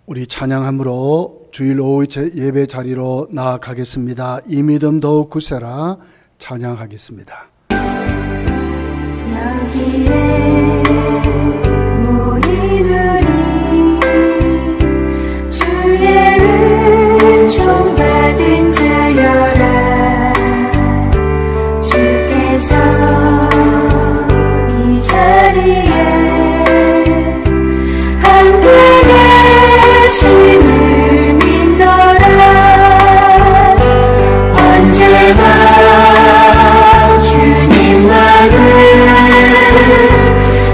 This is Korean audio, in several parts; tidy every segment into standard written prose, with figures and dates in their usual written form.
우리 찬양함으로 주일 오후 예배 자리로 나아가겠습니다. 이 믿음 더욱 굳세라 찬양하겠습니다. 여기에 모인 우리 주의 은총 받은 자여라. 주께서 이 자리에 함께 계심을 믿노라. 언제나 주님만을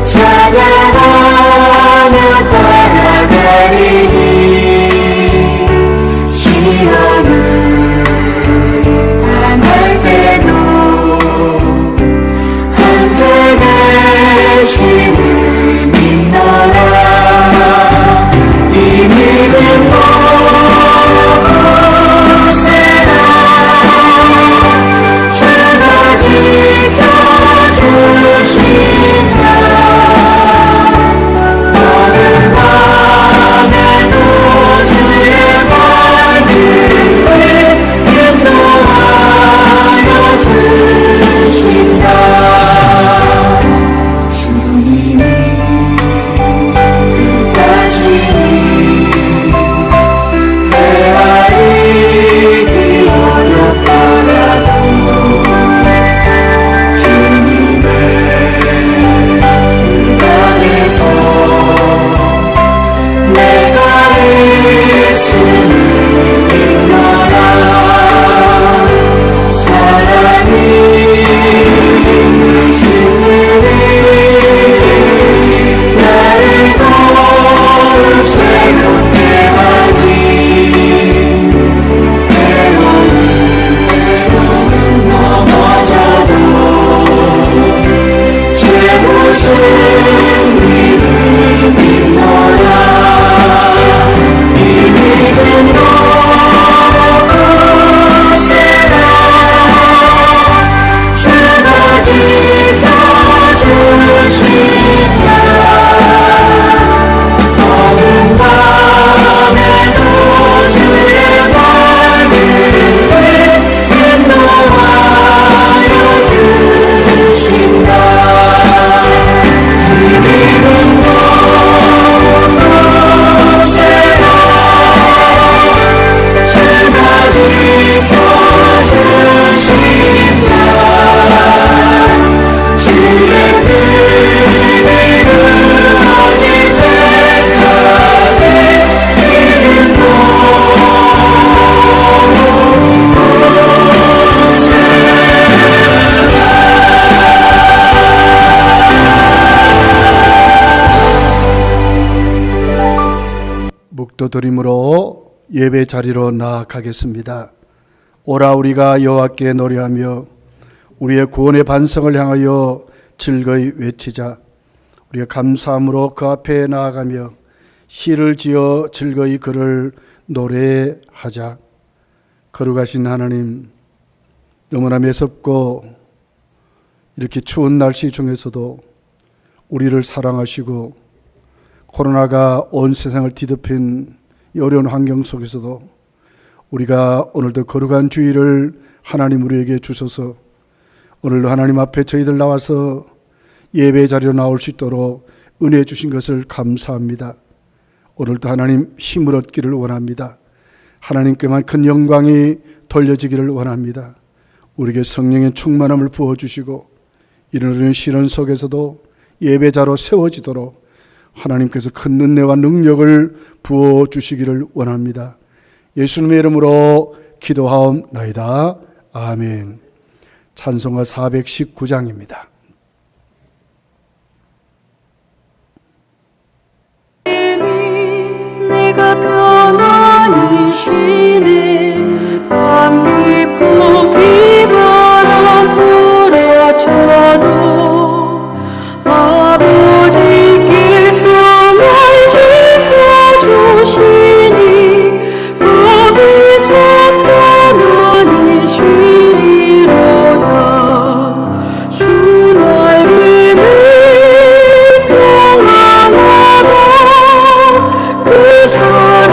찬양하며 따라가리니 시험을 당할 때도 함께 계심을 믿노라. 이 믿음 굳세라. 주가 지켜주신다. 어느 밤에도 주의 말씀을 인도하여 주신다. 주님이 끝까지니 헤아리기 어렵더라도 주님의 그 안에서 내가 있음을 믿노라. 사랑이 주님이 나를 더욱 새롭게 하니 때로는 넘어져도 최고 승리를 믿노라. 이 믿음으로 굳세라. 주가 지켜주신다. 어느 밤에도 주의 말씀을 인도하여 주신다. 이 믿음으로 굳세라. 주가 지켜주신다. 주의 뜻이 이루어질 때까지 믿음으로 묵도드림으로 예배 자리로 나아가겠습니다. 오라 우리가 여호와께 노래하며 우리의 구원의 반성을 향하여 즐거이 외치자. 우리가 감사함으로 그 앞에 나아가며 시를 지어 즐거이 그를 노래하자. 거룩하신 하나님, 너무나 매섭고 이렇게 추운 날씨 중에서도 우리를 사랑하시고 코로나가 온 세상을 뒤덮인 이 어려운 환경 속에서도 우리가 오늘도 거룩한 주일을 하나님 우리에게 주셔서 오늘도 하나님 앞에 저희들 나와서 예배 자리로 나올 수 있도록 은혜 주신 것을 감사합니다. 오늘도 하나님 힘을 얻기를 원합니다. 하나님께만 큰 영광이 돌려지기를 원합니다. 우리에게 성령의 충만함을 부어주시고 이런 시련 속에서도 예배자로 세워지도록 하나님께서 큰 은혜와 능력을 부어주시기를 원합니다. 예수님의 이름으로 기도하옵나이다. 아멘. 찬송가 419장입니다. 내가 편안히 쉬네. 밤 깊고 비바람 불어쳐도 아버지께서 날 지켜주시니 거기서 편안히 쉬리로다. 주 날개는 평안하다. 그 사랑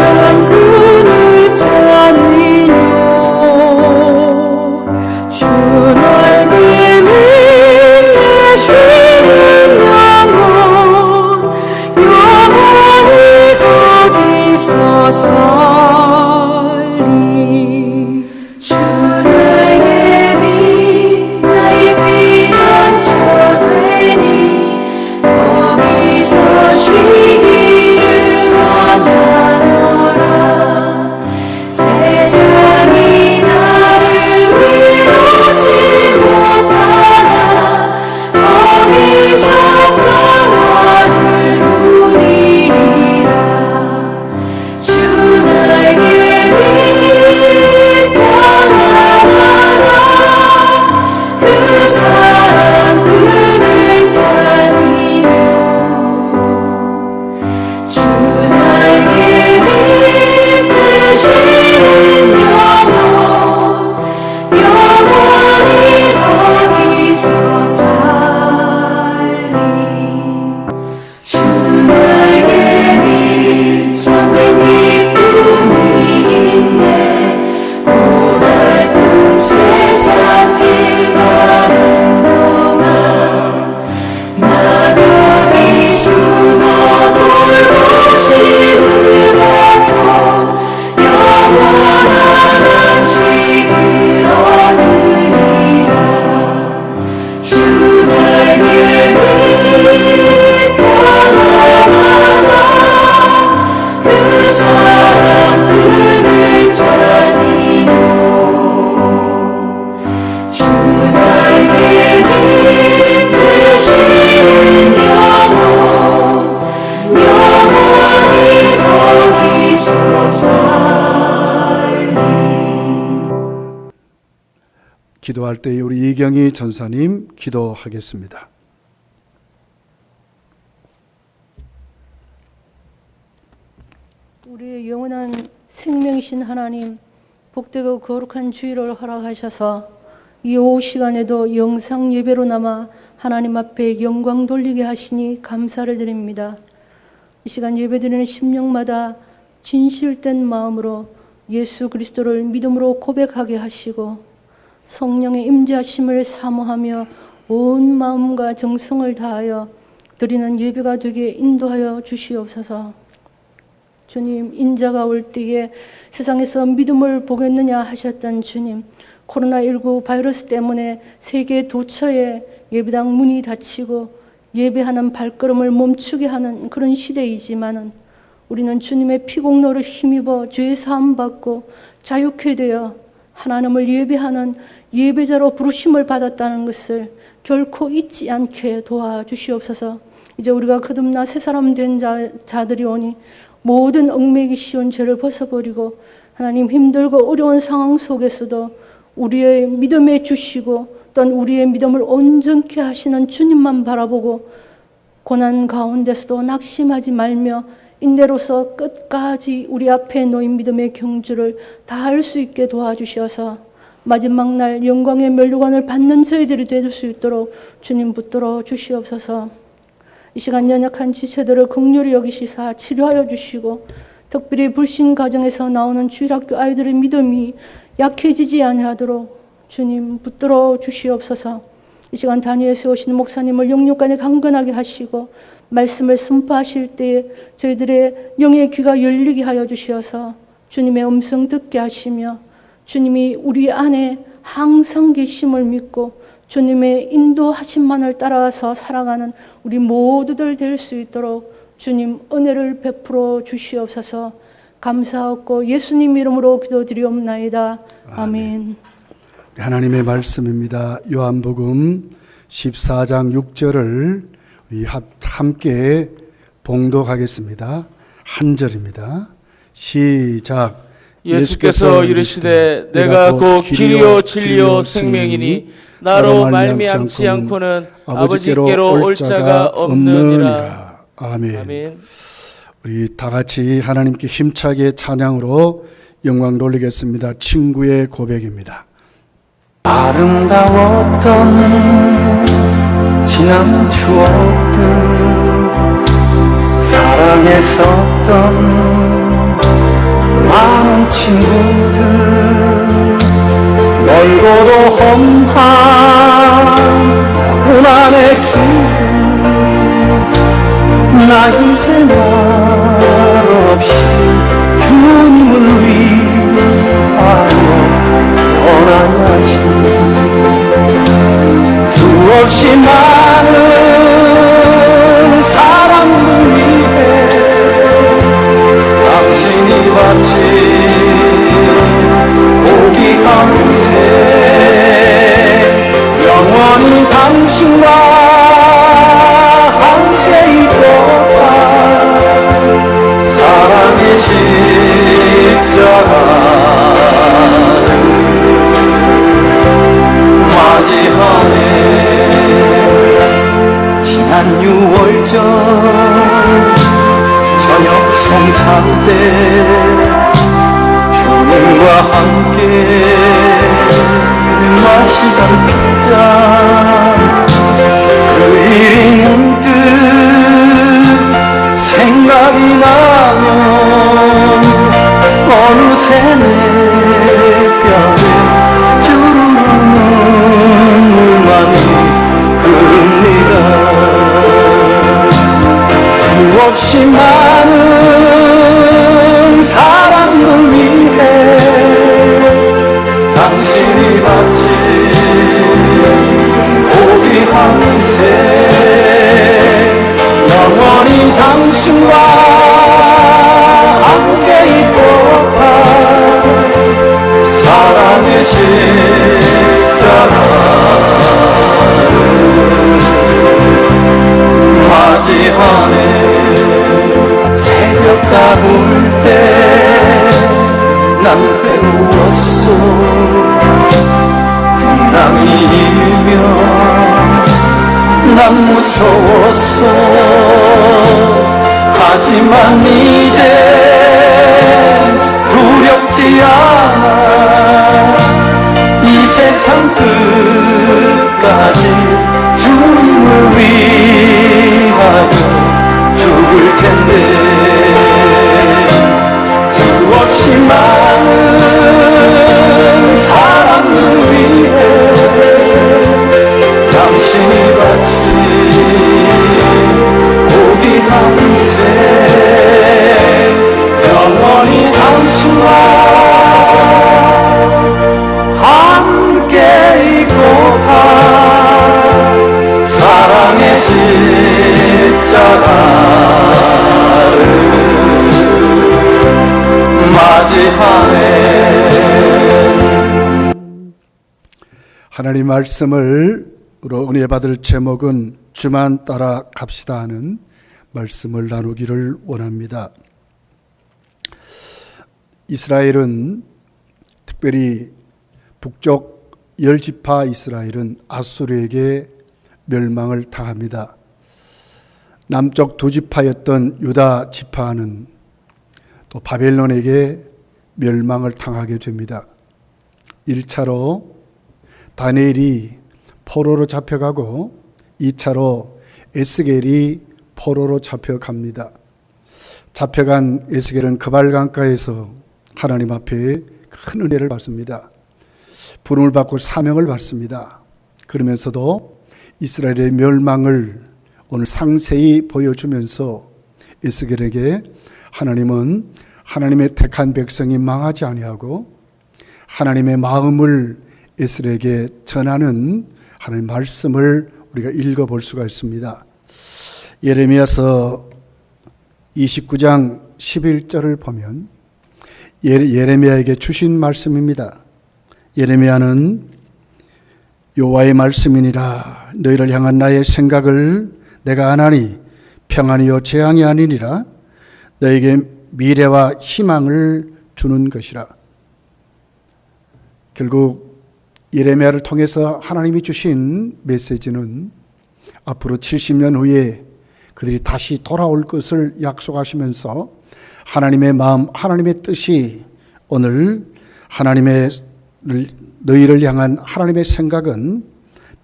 기도할 때 우리 이경희 전사님 기도하겠습니다. 우리의 영원한 생명이신 하나님, 복되고 거룩한 주일을 허락하셔서 이 오후 시간에도 영상 예배로 남아 하나님 앞에 영광 돌리게 하시니 감사를 드립니다. 이 시간 예배드리는 심령마다 진실된 마음으로 예수 그리스도를 믿음으로 고백하게 하시고 성령의 임재하심을 사모하며 온 마음과 정성을 다하여 드리는 예배가 되게 인도하여 주시옵소서. 주님, 인자가 올 때에 세상에서 믿음을 보겠느냐 하셨던 주님, 코로나19 바이러스 때문에 세계 도처에 예배당 문이 닫히고 예배하는 발걸음을 멈추게 하는 그런 시대이지만은 우리는 주님의 피공로를 힘입어 죄 사함 받고 자유케 되어 하나님을 예배하는 예배자로 부르심을 받았다는 것을 결코 잊지 않게 도와주시옵소서. 이제 우리가 거듭나 새 사람 된 자들이 오니 모든 얽매기 쉬운 죄를 벗어버리고 하나님, 힘들고 어려운 상황 속에서도 우리의 믿음에 주시고 또한 우리의 믿음을 온전케 하시는 주님만 바라보고 고난 가운데서도 낙심하지 말며 인내로서 끝까지 우리 앞에 놓인 믿음의 경주를 다할 수 있게 도와주셔서 마지막 날 영광의 면류관을 받는 저희들이 될 수 있도록 주님 붙들어 주시옵소서. 이 시간 연약한 지체들을 긍휼히 여기시사 치료하여 주시고 특별히 불신 가정에서 나오는 주일학교 아이들의 믿음이 약해지지 아니하도록 주님 붙들어 주시옵소서. 이 시간 단위에 세우시는 목사님을 영육간에 강건하게 하시고 말씀을 선포하실 때에 저희들의 영의 귀가 열리게 하여 주시어서 주님의 음성 듣게 하시며 주님이 우리 안에 항상 계심을 믿고 주님의 인도하심만을 따라서 살아가는 우리 모두들 될 수 있도록 주님 은혜를 베풀어 주시옵소서. 감사하고 예수님 이름으로 기도드리옵나이다. 아멘. 하나님의 말씀입니다. 요한복음 14장 6절을 우리 함께 봉독하겠습니다. 한 절입니다. 시작. 예수께서 이르시되 내가 곧 길이요 진리요 생명이니 나로 말미암지 않고는 아버지께로 올 자가 없느니라. 아멘. 아멘. 우리 다 같이 하나님께 힘차게 찬양으로 영광 돌리겠습니다. 친구의 고백입니다. 아름다웠던 지난 추억들, 사랑했었던 많은 친구들, 멀고도 험한 고난의 길, 나 이제 말없이 주님을 위하여 떠나야지. 수없이 많은 사람들 위해 당신이 바친 고귀한 새 영원히 당신과 함께 있도록 사랑의 십자가를 맞이하네. 지난 6월절 저녁 성찬 때 주님과 함께 마시던 빗잔, 그 일이 문득 생각이 나면 어느새 내 뼈에 주르르 눈물만이 흐릅니다. 수없이 많은 사람들 위해 당신이 바친 고귀한 새 영원히 당신과 함께 있도록 사랑의 십자가를 맞이하네. 새벽 가물 때 난 외로웠어. 군난 아니면 난 무서웠어. 하지만 이제 두렵지 않아. 이 세상 끝까지 주님을 위하여 죽을 텐데. 수없이 많은 사람을 위해 당신이 바친 고귀한 생 영원히 당신과 함께 있고파 사랑의 십자가를 맞이하네. 하나님 말씀을 은혜 받을 제목은 주만 따라 갑시다 하는 말씀을 나누기를 원합니다. 이스라엘은, 특별히 북쪽 10지파 이스라엘은 아수르에게 멸망을 당합니다. 남쪽 2지파였던 유다 지파는 또 바벨론에게 멸망을 당하게 됩니다. 1차로 다니엘이 포로로 잡혀가고 2차로 에스겔이 포로로 잡혀갑니다. 잡혀간 에스겔은 그발강가에서 하나님 앞에 큰 은혜를 받습니다. 부름을 받고 사명을 받습니다. 그러면서도 이스라엘의 멸망을 오늘 상세히 보여주면서 에스겔에게 하나님은 하나님의 택한 백성이 망하지 아니하고 하나님의 마음을 에스겔에게 전하는 하나님의 말씀을 우리가 읽어볼 수가 있습니다. 예레미야서 29장 11절을 보면 예레미야에게 주신 말씀입니다. 예레미야는 여호와의 말씀이니라. 너희를 향한 나의 생각을 내가 아나니 평안이요 재앙이 아니니라. 너에게 미래와 희망을 주는 것이라. 결국 예레미야를 통해서 하나님이 주신 메시지는 앞으로 70년 후에 그들이 다시 돌아올 것을 약속하시면서 하나님의 마음, 하나님의 뜻이 오늘 너희를 향한 하나님의 생각은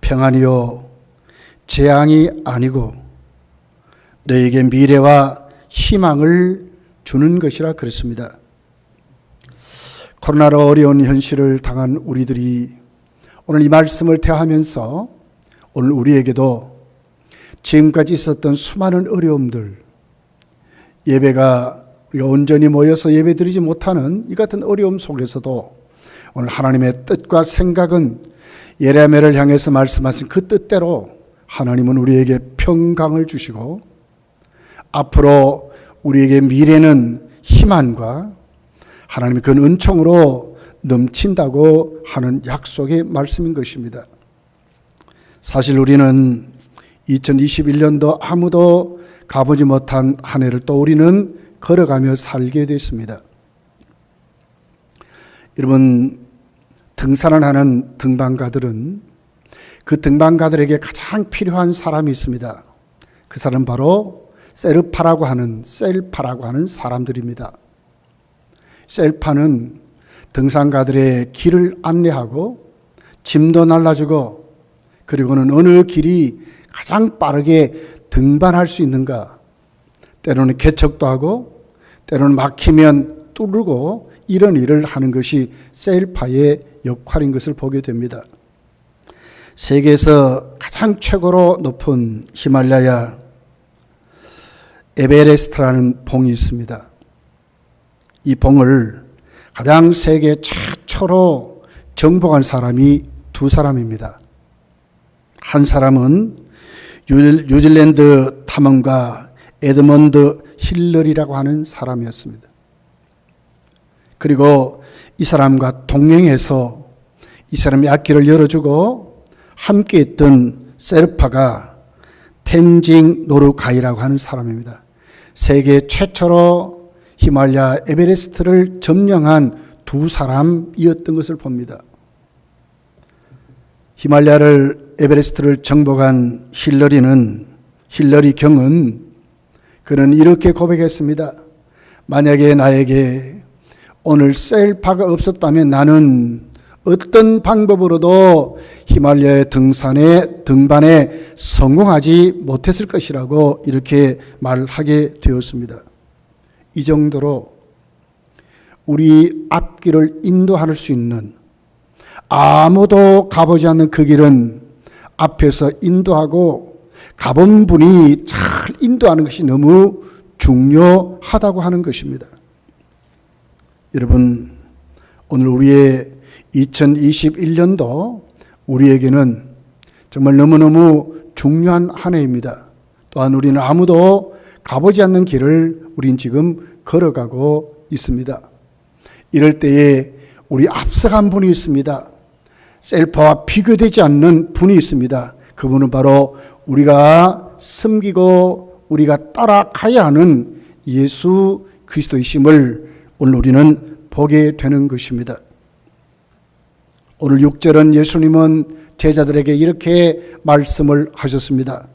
평안이요 재앙이 아니고 너희에게 미래와 희망을 주는 것이라 그랬습니다. 코로나로 어려운 현실을 당한 우리들이 오늘 이 말씀을 대하면서 오늘 우리에게도 지금까지 있었던 수많은 어려움들, 예배가 우리가 온전히 모여서 예배드리지 못하는 이 같은 어려움 속에서도 오늘 하나님의 뜻과 생각은 예레미야를 향해서 말씀하신 그 뜻대로 하나님은 우리에게 평강을 주시고 앞으로 우리에게 미래는 희망과 하나님의 그 은총으로 넘친다고 하는 약속의 말씀인 것입니다. 사실 우리는 2021년도 아무도 가보지 못한 한 해를 또 우리는 걸어가며 살게 됐습니다. 여러분, 등산을 하는 등반가들은 그 등반가들에게 가장 필요한 사람이 있습니다. 그 사람은 바로 셀파라고 하는 사람들입니다. 셀파는 등산가들의 길을 안내하고 짐도 날라주고 그리고는 어느 길이 가장 빠르게 등반할 수 있는가, 때로는 개척도 하고 때로는 막히면 뚫고 이런 일을 하는 것이 셀파의 역할인 것을 보게 됩니다. 세계에서 가장 최고로 높은 히말라야 에베레스트라는 봉이 있습니다. 이 봉을 가장 세계 최초로 정복한 사람이 두 사람입니다. 한 사람은 뉴질랜드 탐험가 에드먼드 힐러리라고 하는 사람이었습니다. 그리고 이 사람과 동행해서 이 사람이 앞길을 열어주고 함께 있던 세르파가 텐징 노르가이라고 하는 사람입니다. 세계 최초로 히말라야 에베레스트를 점령한 두 사람이었던 것을 봅니다. 히말라야를 에베레스트를 정복한 힐러리 경은 그는 이렇게 고백했습니다. 만약에 나에게 오늘 셀파가 없었다면 나는 어떤 방법으로도 히말라야 등반에 성공하지 못했을 것이라고 이렇게 말하게 되었습니다. 이 정도로 우리 앞길을 인도할 수 있는, 아무도 가보지 않는 그 길은 앞에서 인도하고 가본 분이 잘 인도하는 것이 너무 중요하다고 하는 것입니다. 여러분, 오늘 우리의 2021년도 우리에게는 정말 너무너무 중요한 한 해입니다. 또한 우리는 아무도 가보지 않는 길을 우린 지금 걸어가고 있습니다. 이럴 때에 우리 앞서간 분이 있습니다. 셀파와 비교되지 않는 분이 있습니다. 그분은 바로 우리가 섬기고 우리가 따라가야 하는 예수 그리스도이심을 오늘 우리는 보게 되는 것입니다. 오늘 6절은 예수님은 제자들에게 이렇게 말씀을 하셨습니다.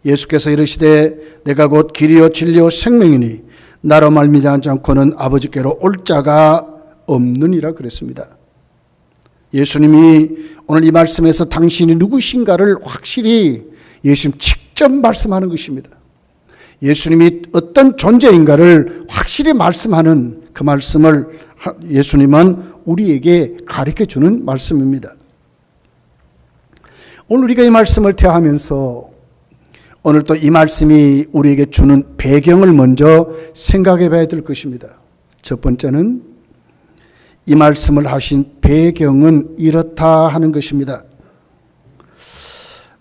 예수께서 이르시되 내가 곧 길이요 진리요 생명이니 나로 말미암지 않고는 아버지께로 올 자가 없느니라 그랬습니다. 예수님이 오늘 이 말씀에서 당신이 누구신가를 확실히 예수님 직접 말씀하는 것입니다. 예수님이 어떤 존재인가를 확실히 말씀하는 그 말씀을 예수님은 우리에게 가르쳐 주는 말씀입니다. 오늘 우리가 이 말씀을 대하면서 오늘 또 이 말씀이 우리에게 주는 배경을 먼저 생각해 봐야 될 것입니다. 첫 번째는 이 말씀을 하신 배경은 이렇다 하는 것입니다.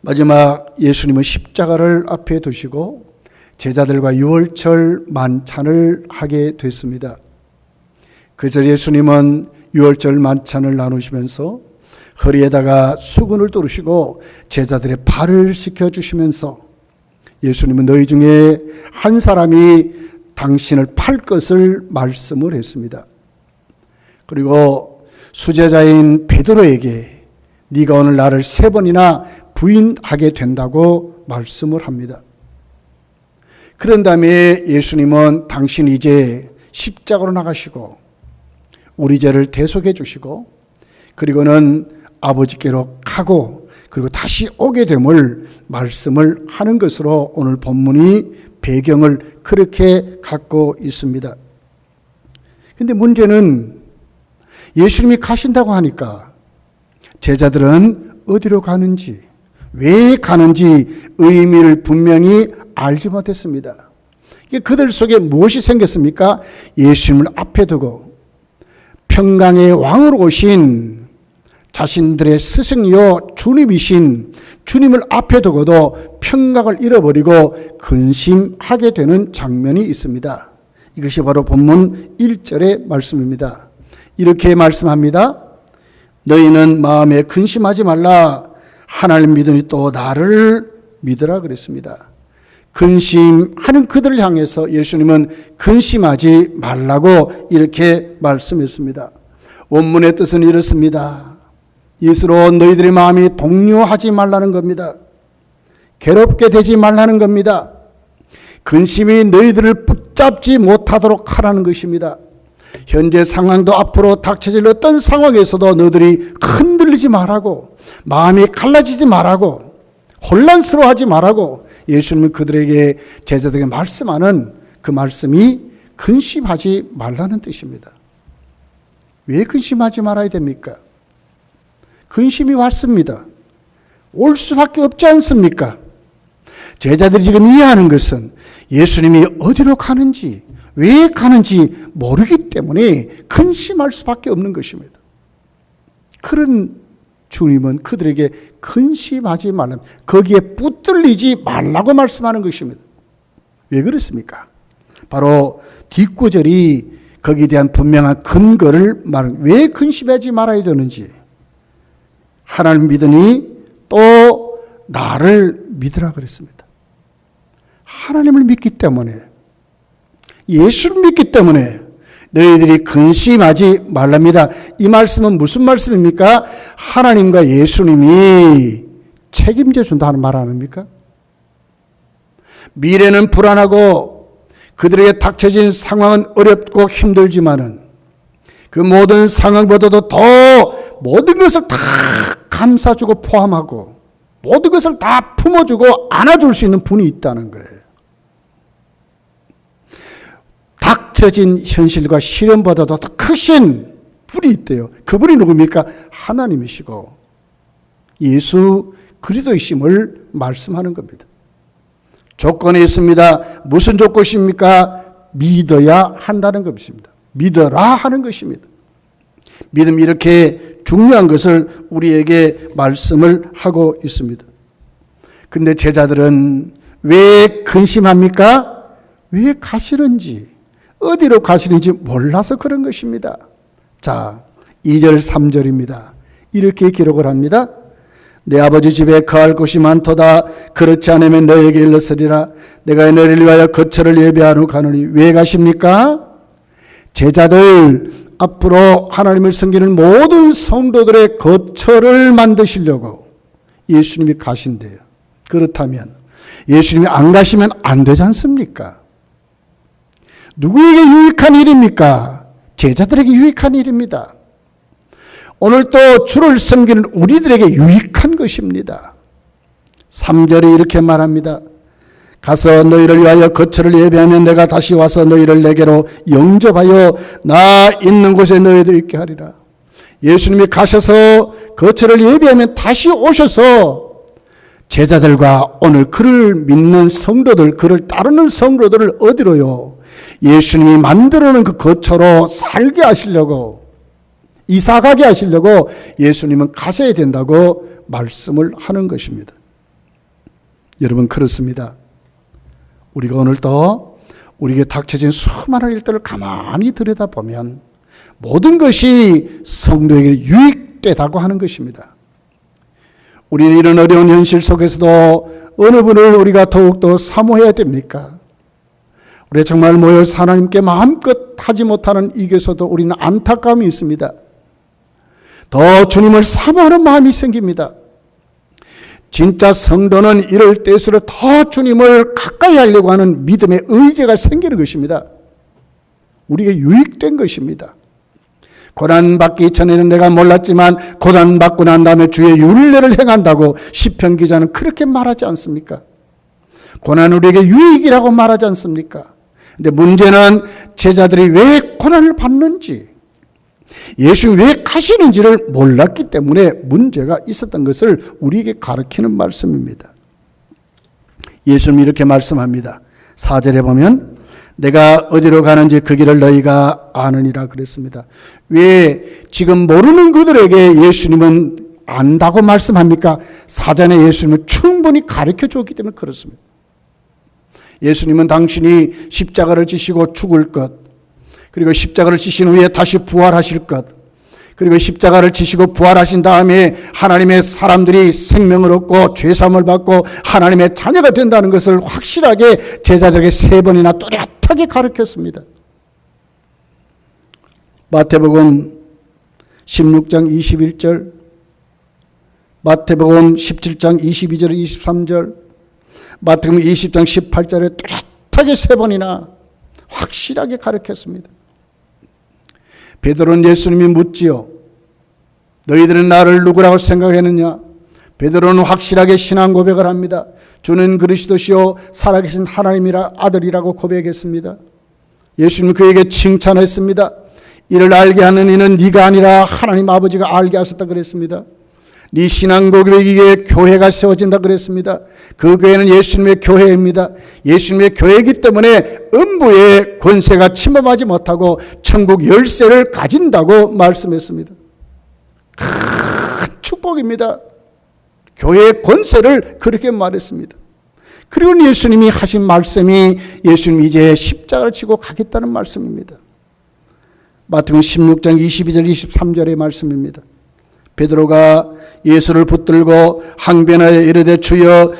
마지막 예수님은 십자가를 앞에 두시고 제자들과 유월절 만찬을 하게 됐습니다. 그래서 예수님은 유월절 만찬을 나누시면서 허리에다가 수건을 두르시고 제자들의 발을 씻겨주시면서 예수님은 너희 중에 한 사람이 당신을 팔 것을 말씀을 했습니다. 그리고 수제자인 베드로에게 네가 오늘 나를 3번이나 부인하게 된다고 말씀을 합니다. 그런 다음에 예수님은 당신이 이제 십자가로 나가시고 우리 죄를 대속해 주시고 그리고는 아버지께로 가고 그리고 다시 오게 됨을 말씀을 하는 것으로 오늘 본문이 배경을 그렇게 갖고 있습니다. 그런데 문제는 예수님이 가신다고 하니까 제자들은 어디로 가는지, 왜 가는지 의미를 분명히 알지 못했습니다. 그들 속에 무엇이 생겼습니까? 예수님을 앞에 두고 평강의 왕으로 오신 자신들의 스승이요 주님이신 주님을 앞에 두고도 평강을 잃어버리고 근심하게 되는 장면이 있습니다. 이것이 바로 본문 1절의 말씀입니다. 이렇게 말씀합니다. 너희는 마음에 근심하지 말라. 하나님 믿으니 또 나를 믿으라 그랬습니다. 근심하는 그들을 향해서 예수님은 근심하지 말라고 이렇게 말씀했습니다. 원문의 뜻은 이렇습니다. 이스로 너희들의 마음이 동요하지 말라는 겁니다. 괴롭게 되지 말라는 겁니다. 근심이 너희들을 붙잡지 못하도록 하라는 것입니다. 현재 상황도 앞으로 닥쳐질 어떤 상황에서도 너희들이 흔들리지 말라고, 마음이 갈라지지 말라고, 혼란스러워하지 말라고 예수님은 그들에게 제자들에게 말씀하는 그 말씀이 근심하지 말라는 뜻입니다. 왜 근심하지 말아야 됩니까? 근심이 왔습니다. 올 수밖에 없지 않습니까? 제자들이 지금 이해하는 것은 예수님이 어디로 가는지, 왜 가는지 모르기 때문에 근심할 수밖에 없는 것입니다. 그런 주님은 그들에게 근심하지 말라, 거기에 붙들리지 말라고 말씀하는 것입니다. 왜 그렇습니까? 바로 뒷구절이 거기에 대한 분명한 근거를 말합니다. 왜 근심하지 말아야 되는지. 하나님 믿으니 또 나를 믿으라 그랬습니다. 하나님을 믿기 때문에, 예수를 믿기 때문에 너희들이 근심하지 말랍니다. 이 말씀은 무슨 말씀입니까? 하나님과 예수님이 책임져 준다는 말 아닙니까? 미래는 불안하고 그들에게 닥쳐진 상황은 어렵고 힘들지만은 그 모든 상황보다도 더 모든 것을 다 감싸주고 포함하고 모든 것을 다 품어주고 안아줄 수 있는 분이 있다는 거예요. 닥쳐진 현실과 시련보다도 더 크신 분이 있대요. 그분이 누굽니까? 하나님이시고 예수 그리스도이심을 말씀하는 겁니다. 조건이 있습니다. 무슨 조건입니까? 믿어야 한다는 것입니다. 믿어라 하는 것입니다. 믿음이 이렇게 중요한 것을 우리에게 말씀을 하고 있습니다. 그런데 제자들은 왜 근심합니까? 왜 가시는지, 어디로 가시는지 몰라서 그런 것입니다. 자, 2절 3절입니다. 이렇게 기록을 합니다. 내 아버지 집에 거할 곳이 많도다. 그렇지 않으면 너에게 일렀으리라. 내가 너희를 위하여 거처를 예비하러 가노니 왜 가십니까? 제자들 앞으로 하나님을 섬기는 모든 성도들의 거처를 만드시려고 예수님이 가신대요. 그렇다면 예수님이 안 가시면 안 되지 않습니까? 누구에게 유익한 일입니까? 제자들에게 유익한 일입니다. 오늘 또 주를 섬기는 우리들에게 유익한 것입니다. 3절에 이렇게 말합니다. 가서 너희를 위하여 거처를 예비하면 내가 다시 와서 너희를 내게로 영접하여 나 있는 곳에 너희도 있게 하리라. 예수님이 가셔서 거처를 예비하면 다시 오셔서 제자들과 오늘 그를 믿는 성도들, 그를 따르는 성도들을 어디로요? 예수님이 만들어놓은 그 거처로 살게 하시려고, 이사가게 하시려고 예수님은 가셔야 된다고 말씀을 하는 것입니다. 여러분, 그렇습니다. 우리가 오늘 또 우리에게 닥쳐진 수많은 일들을 가만히 들여다보면 모든 것이 성도에게 유익되다고 하는 것입니다. 우리는 이런 어려운 현실 속에서도 어느 분을 우리가 더욱더 사모해야 됩니까? 우리가 정말 모여서 하나님께 마음껏 하지 못하는 이게서도 우리는 안타까움이 있습니다. 더 주님을 사모하는 마음이 생깁니다. 진짜 성도는 이럴 때일수록 더 주님을 가까이 하려고 하는 믿음의 의지가 생기는 것입니다. 우리에게 유익된 것입니다. 고난받기 전에는 내가 몰랐지만 고난받고 난 다음에 주의 율례를 행한다고 시편 기자는 그렇게 말하지 않습니까? 고난은 우리에게 유익이라고 말하지 않습니까? 근데 문제는 제자들이 왜 고난을 받는지, 예수님이 왜 가시는지를 몰랐기 때문에 문제가 있었던 것을 우리에게 가르치는 말씀입니다. 예수님이 이렇게 말씀합니다. 4절에 보면 내가 어디로 가는지 그 길을 너희가 아느니라 그랬습니다. 왜 지금 모르는 그들에게 예수님은 안다고 말씀합니까? 사전에 예수님은 충분히 가르쳐 줬기 때문에 그렇습니다. 예수님은 당신이 십자가를 지시고 죽을 것, 그리고 십자가를 지신 후에 다시 부활하실 것, 그리고 십자가를 지시고 부활하신 다음에 하나님의 사람들이 생명을 얻고 죄사함을 받고 하나님의 자녀가 된다는 것을 확실하게 제자들에게 3번이나 또렷하게 가르쳤습니다. 마태복음 16장 21절, 마태복음 17장 22절 23절, 마태복음 20장 18절에 또렷하게 3번이나 확실하게 가르쳤습니다. 베드로는 예수님이 묻지요. 너희들은 나를 누구라고 생각했느냐? 베드로는 확실하게 신앙 고백을 합니다. 주는 그리스도시요 살아계신 하나님이라 아들이라고 고백했습니다. 예수님은 그에게 칭찬했습니다. 이를 알게 하는 이는 네가 아니라 하나님 아버지가 알게 하셨다 그랬습니다. 네 신앙 고백이기에 교회가 세워진다 그랬습니다. 그 교회는 예수님의 교회입니다. 예수님의 교회이기 때문에 음부의 권세가 침범하지 못하고 천국 열쇠를 가진다고 말씀했습니다. 큰 축복입니다. 교회의 권세를 그렇게 말했습니다. 그리고 예수님이 하신 말씀이 예수님이 이제 십자가를 지고 가겠다는 말씀입니다. 마태복음 16장 22절 23절의 말씀입니다. 베드로가 예수를 붙들고 항변하여 이르되 주여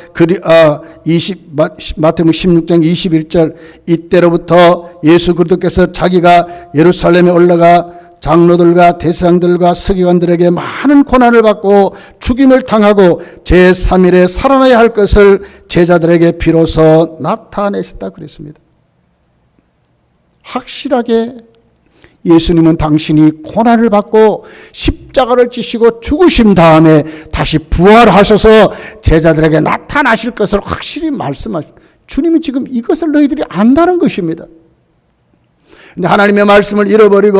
마태복음 16장 21절 이때로부터 예수 그리스도께서 자기가 예루살렘에 올라가 장로들과 대제사장들과 서기관들에게 많은 고난을 받고 죽임을 당하고 제3일에 살아나야 할 것을 제자들에게 비로소 나타내셨다 그랬습니다. 확실하게 예수님은 당신이 고난을 받고 십자가를 지시고 죽으신 다음에 다시 부활하셔서 제자들에게 나타나실 것을 확실히 말씀하십니다. 주님이 지금 이것을 너희들이 안다는 것입니다. 근데 하나님의 말씀을 잃어버리고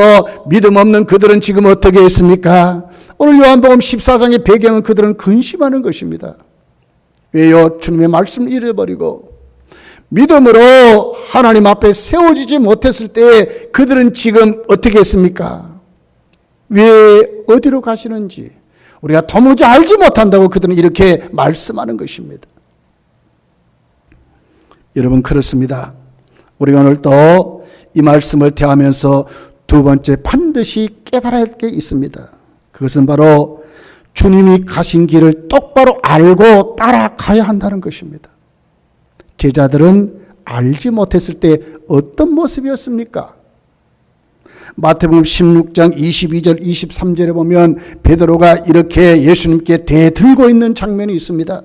믿음 없는 그들은 지금 어떻게 했습니까? 오늘 요한복음 14장의 배경은 그들은 근심하는 것입니다. 왜요? 주님의 말씀을 잃어버리고 믿음으로 하나님 앞에 세워지지 못했을 때 그들은 지금 어떻게 했습니까? 왜 어디로 가시는지 우리가 도무지 알지 못한다고 그들은 이렇게 말씀하는 것입니다. 여러분 그렇습니다. 우리가 오늘 또 이 말씀을 대하면서 두 번째 반드시 깨달아야 할 게 있습니다. 그것은 바로 주님이 가신 길을 똑바로 알고 따라가야 한다는 것입니다. 제자들은 알지 못했을 때 어떤 모습이었습니까? 마태복음 16장 22절 23절에 보면 베드로가 이렇게 예수님께 대들고 있는 장면이 있습니다.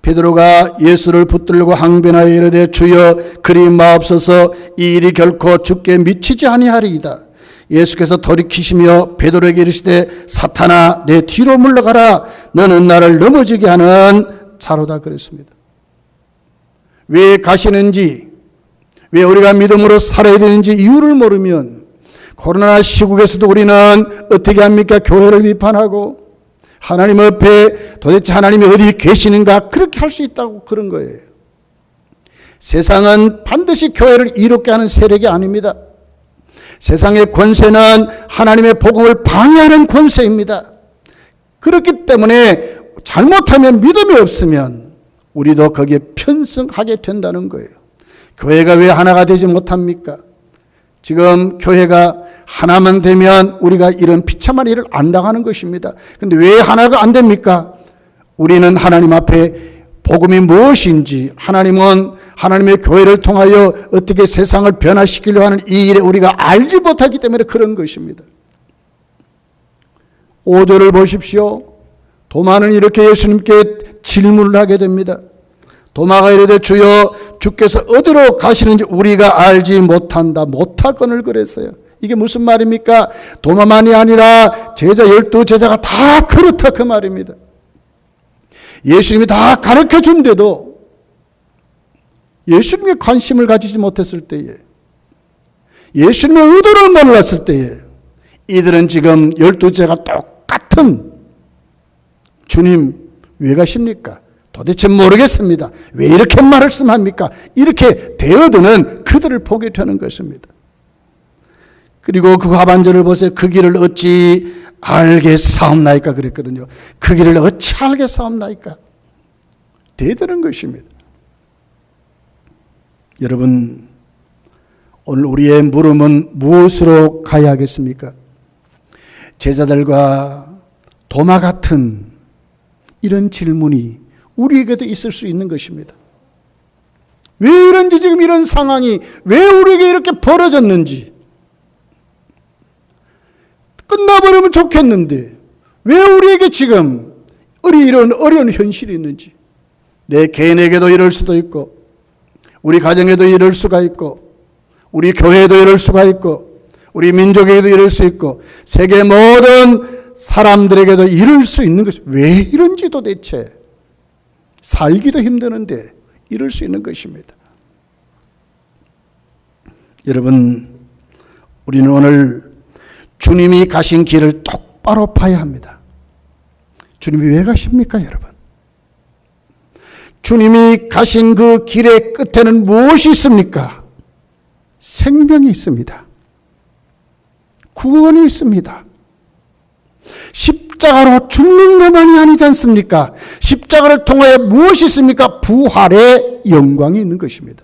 베드로가 예수를 붙들고 항변하여 이르되 주여 그리 마옵소서 이 일이 결코 주께 미치지 아니하리이다. 예수께서 돌이키시며 베드로에게 이르시되 사탄아 내 뒤로 물러가라 너는 나를 넘어지게 하는 자로다 그랬습니다. 왜 가시는지 왜 우리가 믿음으로 살아야 되는지 이유를 모르면 코로나 시국에서도 우리는 어떻게 합니까? 교회를 비판하고 하나님 앞에 도대체 하나님이 어디 계시는가 그렇게 할 수 있다고 그런 거예요. 세상은 반드시 교회를 이롭게 하는 세력이 아닙니다. 세상의 권세는 하나님의 복음을 방해하는 권세입니다. 그렇기 때문에 잘못하면 믿음이 없으면 우리도 거기에 편승하게 된다는 거예요. 교회가 왜 하나가 되지 못합니까? 지금 교회가 하나만 되면 우리가 이런 비참한 일을 안 당하는 것입니다. 그런데 왜 하나가 안 됩니까? 우리는 하나님 앞에 복음이 무엇인지 하나님은 하나님의 교회를 통하여 어떻게 세상을 변화시키려 하는 이 일에 우리가 알지 못하기 때문에 그런 것입니다. 5절을 보십시오. 도마는 이렇게 예수님께 질문을 하게 됩니다. 도마가 이르되 주여 주께서 어디로 가시는지 우리가 알지 못한다. 못하거늘 그랬어요. 이게 무슨 말입니까? 도마만이 아니라 제자 12제자가 다 그렇다 그 말입니다. 예수님이 다 가르쳐 준데도 예수님의 관심을 가지지 못했을 때에 예수님의 의도를 몰랐을 때에 이들은 지금 12제자가 똑같은 주님 왜 가십니까? 도대체 모르겠습니다. 왜 이렇게 말씀합니까? 이렇게 되어드는 그들을 보게 되는 것입니다. 그리고 그 하반절을 보세요. 그 길을 어찌 알겠사옵나이까 그랬거든요. 그 길을 어찌 알겠사옵나이까? 되드는 것입니다. 여러분 오늘 우리의 물음은 무엇으로 가야 하겠습니까? 제자들과 도마 같은 이런 질문이 우리에게도 있을 수 있는 것입니다. 왜 이런지 지금 이런 상황이 왜 우리에게 이렇게 벌어졌는지 끝나버리면 좋겠는데 왜 우리에게 지금 이런 어려운 현실이 있는지 내 개인에게도 이럴 수도 있고 우리 가정에도 이럴 수가 있고 우리 교회에도 이럴 수가 있고 우리 민족에게도 이럴 수 있고 세계 모든 사람들에게도 이럴 수 있는 것이 왜 이런지 도대체 살기도 힘드는데 이럴 수 있는 것입니다. 여러분 우리는 오늘 주님이 가신 길을 똑바로 봐야 합니다. 주님이 왜 가십니까 여러분? 주님이 가신 그 길의 끝에는 무엇이 있습니까? 생명이 있습니다. 구원이 있습니다. 십자가로 죽는 것만이 아니지 않습니까? 십자가를 통하여 무엇이 있습니까? 부활의 영광이 있는 것입니다.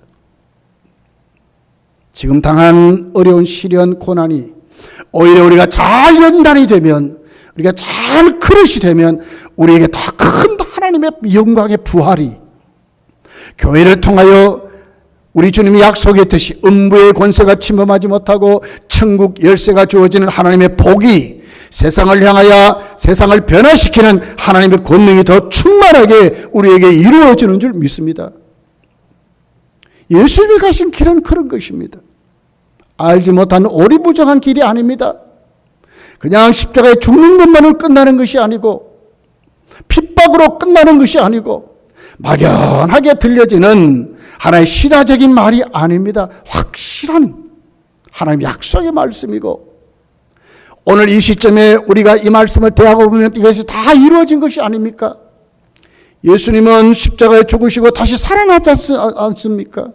지금 당한 어려운 시련 고난이 오히려 우리가 잘 연단이 되면 우리가 잘 그릇이 되면 우리에게 더 큰 하나님의 영광의 부활이 교회를 통하여 우리 주님이 약속했듯이 음부의 권세가 침범하지 못하고 천국 열쇠가 주어지는 하나님의 복이 세상을 향하여 세상을 변화시키는 하나님의 권능이 더 충만하게 우리에게 이루어지는 줄 믿습니다. 예수님이 가신 길은 그런 것입니다. 알지 못한 오리부정한 길이 아닙니다. 그냥 십자가에 죽는 것만으로 끝나는 것이 아니고 핍박으로 끝나는 것이 아니고 막연하게 들려지는 하나의 신화적인 말이 아닙니다. 확실한 하나님의 약속의 말씀이고 오늘 이 시점에 우리가 이 말씀을 대하고 보면 이것이 다 이루어진 것이 아닙니까? 예수님은 십자가에 죽으시고 다시 살아나지 않습니까?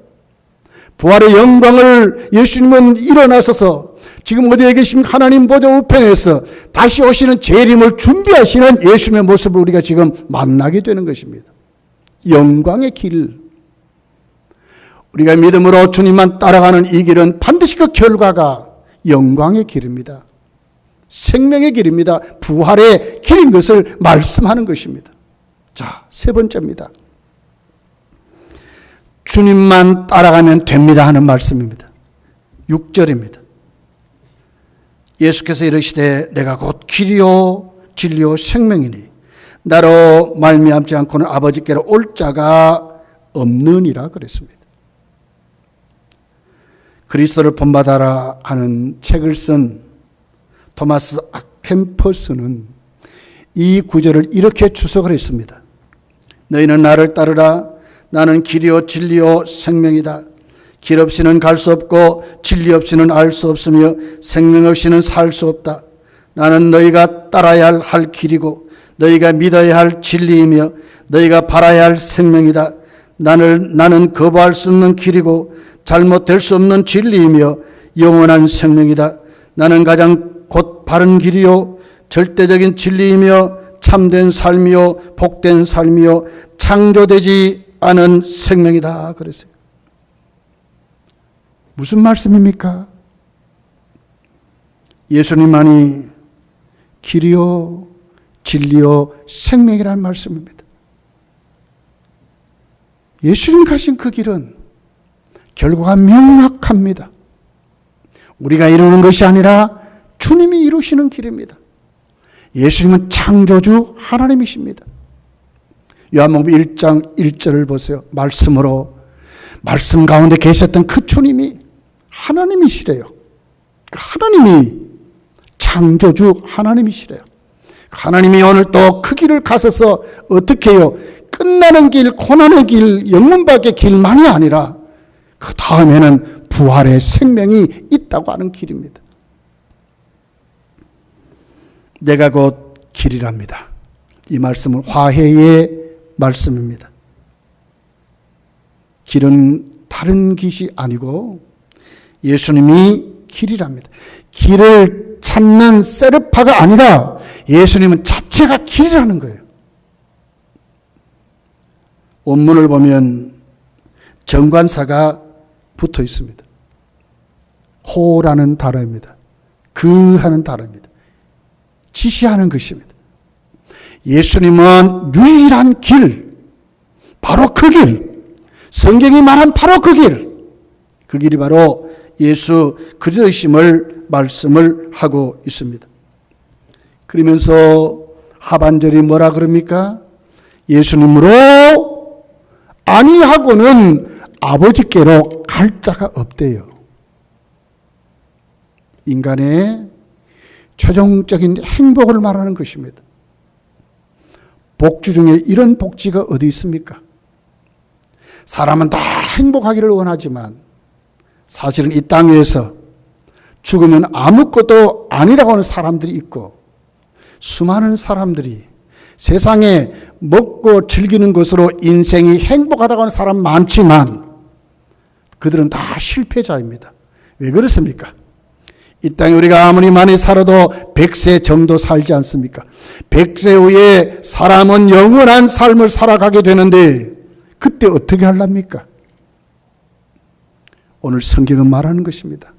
부활의 영광을 예수님은 일어나셔서 지금 어디에 계십니까? 하나님 보좌 우편에서 다시 오시는 재림을 준비하시는 예수님의 모습을 우리가 지금 만나게 되는 것입니다. 영광의 길. 우리가 믿음으로 주님만 따라가는 이 길은 반드시 그 결과가 영광의 길입니다. 생명의 길입니다. 부활의 길인 것을 말씀하는 것입니다. 자, 세 번째입니다. 주님만 따라가면 됩니다 하는 말씀입니다. 6절입니다. 예수께서 이르시되 내가 곧 길이요 진리요 생명이니 나로 말미암지 않고는 아버지께로 올 자가 없느니라 그랬습니다. 그리스도를 본받아라 하는 책을 쓴 토마스 아켐퍼스는 이 구절을 이렇게 추석을 했습니다. 너희는 나를 따르라. 나는 길이요 진리요 생명이다. 길 없이는 갈 수 없고 진리 없이는 알 수 없으며 생명 없이는 살 수 없다. 나는 너희가 따라야 할 길이고 너희가 믿어야 할 진리이며 너희가 바라야 할 생명이다. 나는 거부할 수 없는 길이고 잘못될 수 없는 진리이며 영원한 생명이다. 나는 가장 곧 바른 길이요 절대적인 진리이며 참된 삶이요 복된 삶이요 창조되지 않은 생명이다 그랬어요. 무슨 말씀입니까? 예수님만이 길이요 진리요 생명이라는 말씀입니다. 예수님 가신 그 길은 결과가 명확합니다. 우리가 이루는 것이 아니라 주님이 이루시는 길입니다. 예수님은 창조주 하나님이십니다. 요한복음 1장 1절을 보세요. 말씀으로 말씀 가운데 계셨던 그 주님이 하나님이시래요. 하나님이 창조주 하나님이시래요. 하나님이 오늘 또 그 길을 가셔서 어떻게 해요? 끝나는 길, 고난의 길, 영문밖의 길만이 아니라 그 다음에는 부활의 생명이 있다고 하는 길입니다. 내가 곧 길이랍니다. 이 말씀은 화해의 말씀입니다. 길은 다른 길이 아니고 예수님이 길이랍니다. 길을 찾는 세르파가 아니라 예수님은 자체가 길이라는 거예요. 원문을 보면 정관사가 붙어 있습니다. 호라는 단어입니다. 그 하는 단어입니다. 지시하는 것입니다. 예수님은 유일한 길, 바로 그 길, 성경이 말한 바로 그 길, 그 길이 바로 예수 그리스도이심을 말씀을 하고 있습니다. 그러면서 하반절이 뭐라 그럽니까? 예수님으로 아니하고는 아버지께로 갈 자가 없대요. 인간의 최종적인 행복을 말하는 것입니다. 복주 중에 이런 복지가 어디 있습니까? 사람은 다 행복하기를 원하지만 사실은 이 땅에서 죽으면 아무것도 아니라고 하는 사람들이 있고 수많은 사람들이 세상에 먹고 즐기는 것으로 인생이 행복하다고 하는 사람 많지만 그들은 다 실패자입니다. 왜 그렇습니까? 이 땅에 우리가 아무리 많이 살아도 100세 정도 살지 않습니까? 100세 후에 사람은 영원한 삶을 살아가게 되는데 그때 어떻게 하랍니까? 오늘 성경은 말하는 것입니다.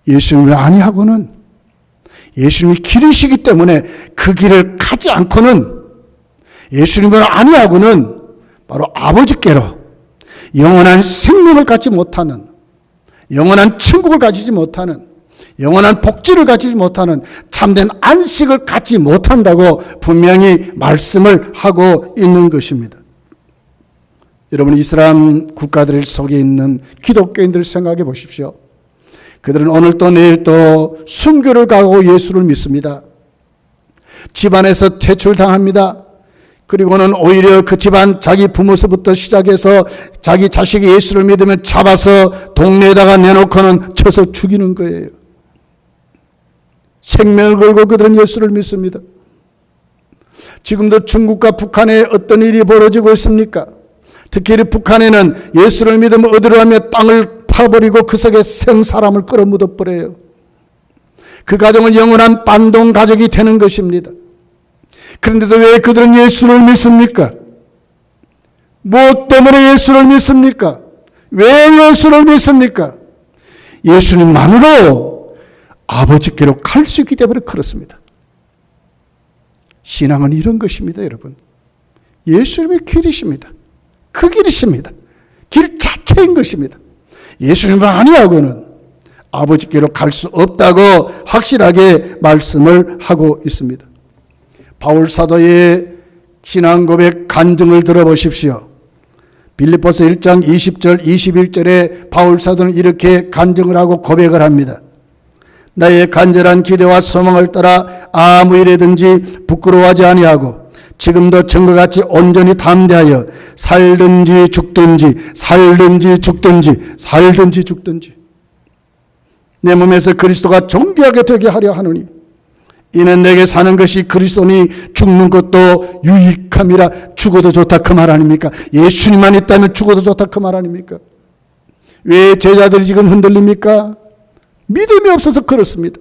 예수님을 아니하고는 예수님이 길이시기 때문에 그 길을 가지 않고는, 예수님을 아니하고는 바로 아버지께로 영원한 생명을 갖지 못하는, 영원한 천국을 가지지 못하는, 영원한 복지를 가지지 못하는, 참된 안식을 갖지 못한다고 분명히 말씀을 하고 있는 것입니다. 여러분, 이슬람 국가들 속에 있는 기독교인들 생각해 보십시오. 그들은 오늘 또 내일 또 순교를 가고 예수를 믿습니다. 집안에서 퇴출당합니다. 그리고는 오히려 그 집안 자기 부모서부터 시작해서 자기 자식이 예수를 믿으면 잡아서 동네에다가 내놓고는 쳐서 죽이는 거예요. 생명을 걸고 그들은 예수를 믿습니다. 지금도 중국과 북한에 어떤 일이 벌어지고 있습니까? 특히 북한에는 예수를 믿으면 어디로 가면 땅을 파버리고 그 속에 생 사람을 끌어묻어 버려요. 그 가정은 영원한 반동 가족이 되는 것입니다. 그런데도 왜 그들은 예수를 믿습니까? 무엇 때문에 예수를 믿습니까? 왜 예수를 믿습니까? 예수님만으로 아버지께로 갈 수 있기 때문에 그렇습니다. 신앙은 이런 것입니다, 여러분. 예수님의 길이십니다. 그 길이십니다. 길 자체인 것입니다. 예수님을 아니하고는 아버지께로 갈 수 없다고 확실하게 말씀을 하고 있습니다. 바울 사도의 신앙 고백 간증을 들어보십시오. 빌립보서 1장 20절 21절에 바울 사도는 이렇게 간증을 하고 고백을 합니다. 나의 간절한 기대와 소망을 따라 아무 일에든지 부끄러워하지 아니하고 지금도 전과 같이 온전히 담대하여 살든지 죽든지 내 몸에서 그리스도가 존귀하게 되게 하려 하노니 이는 내게 사는 것이 그리스도니 죽는 것도 유익함이라. 죽어도 좋다 그 말 아닙니까? 예수님만 있다면 죽어도 좋다 그 말 아닙니까? 왜 제자들이 지금 흔들립니까? 믿음이 없어서 그렇습니다.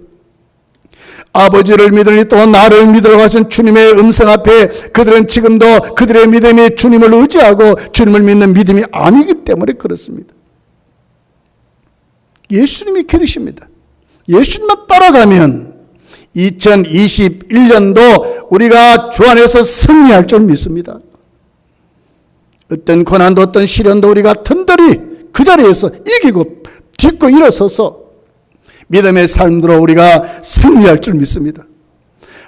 아버지를 믿으니 또 나를 믿으라고 하신 주님의 음성 앞에 그들은 지금도 그들의 믿음이 주님을 의지하고 주님을 믿는 믿음이 아니기 때문에 그렇습니다. 예수님이 길이십니다. 예수님만 따라가면 2021년도 우리가 주 안에서 승리할 줄 믿습니다. 어떤 고난도 어떤 시련도 우리가 든든히 그 자리에서 이기고 딛고 일어서서 믿음의 삶으로 우리가 승리할 줄 믿습니다.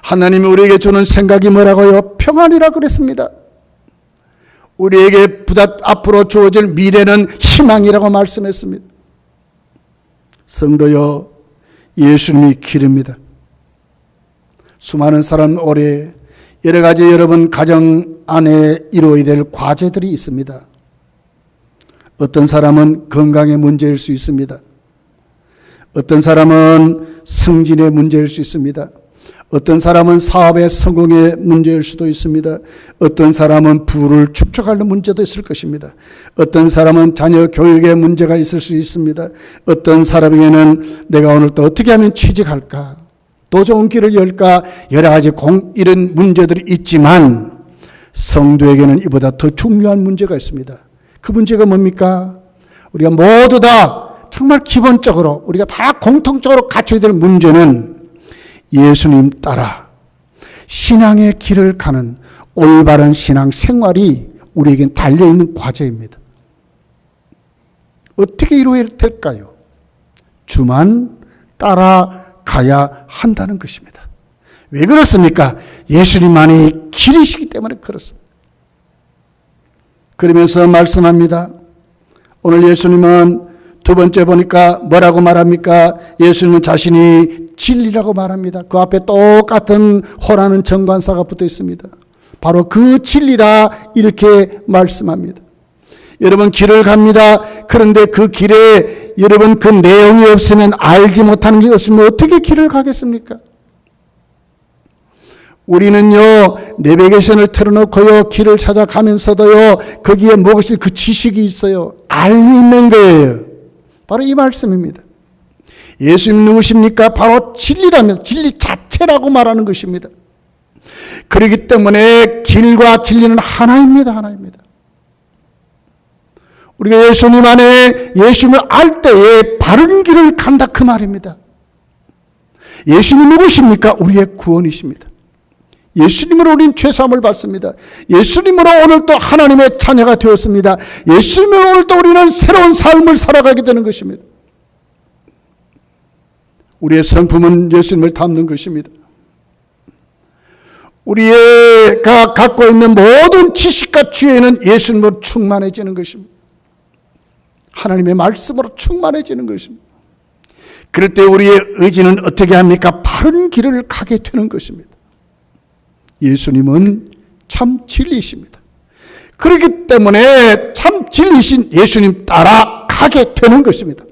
하나님이 우리에게 주는 생각이 뭐라고요? 평안이라 그랬습니다. 우리에게 앞으로 주어질 미래는 희망이라고 말씀했습니다. 성도여, 예수님이 길입니다. 수많은 사람 올해 여러 가지 여러분 가정 안에 이루어야 될 과제들이 있습니다. 어떤 사람은 건강의 문제일 수 있습니다. 어떤 사람은 승진의 문제일 수 있습니다. 어떤 사람은 사업의 성공의 문제일 수도 있습니다. 어떤 사람은 부를 축적하는 문제도 있을 것입니다. 어떤 사람은 자녀 교육의 문제가 있을 수 있습니다. 어떤 사람에게는 내가 오늘 또 어떻게 하면 취직할까? 더 좋은 길을 열까? 여러 가지 이런 문제들이 있지만 성도에게는 이보다 더 중요한 문제가 있습니다. 그 문제가 뭡니까? 우리가 모두 다 정말 기본적으로 우리가 다 공통적으로 갖춰야 될 문제는 예수님 따라 신앙의 길을 가는 올바른 신앙 생활이 우리에겐 달려있는 과제입니다. 어떻게 이루어야 될까요? 주만 따라가야 한다는 것입니다. 왜 그렇습니까? 예수님만이 길이시기 때문에 그렇습니다. 그러면서 말씀합니다. 오늘 예수님은 두 번째 보니까 뭐라고 말합니까? 예수님은 자신이 진리라고 말합니다. 그 앞에 똑같은 호라는 정관사가 붙어 있습니다. 바로 그 진리라 이렇게 말씀합니다. 여러분 길을 갑니다. 그런데 그 길에 여러분 그 내용이 없으면 알지 못하는 게 없으면 어떻게 길을 가겠습니까? 우리는요 내비게이션을 틀어놓고요 길을 찾아가면서도요 거기에 무엇이 그 지식이 있어요. 알고 있는 거예요. 바로 이 말씀입니다. 예수님 누구십니까? 바로 진리라면 진리 자체라고 말하는 것입니다. 그렇기 때문에 길과 진리는 하나입니다. 하나입니다. 우리가 예수님 안에 예수님을 알 때에 바른 길을 간다 그 말입니다. 예수님이 누구십니까? 우리의 구원이십니다. 예수님으로 우리는 죄사함을 받습니다. 예수님으로 오늘 또 하나님의 자녀가 되었습니다. 예수님으로 오늘 또 우리는 새로운 삶을 살아가게 되는 것입니다. 우리의 성품은 예수님을 닮는 것입니다. 우리가 갖고 있는 모든 지식과 지혜는 예수님으로 충만해지는 것입니다. 하나님의 말씀으로 충만해지는 것입니다. 그럴 때 우리의 의지는 어떻게 합니까? 바른 길을 가게 되는 것입니다. 예수님은 참 진리이십니다. 그렇기 때문에 참 진리이신 예수님 따라 가게 되는 것입니다.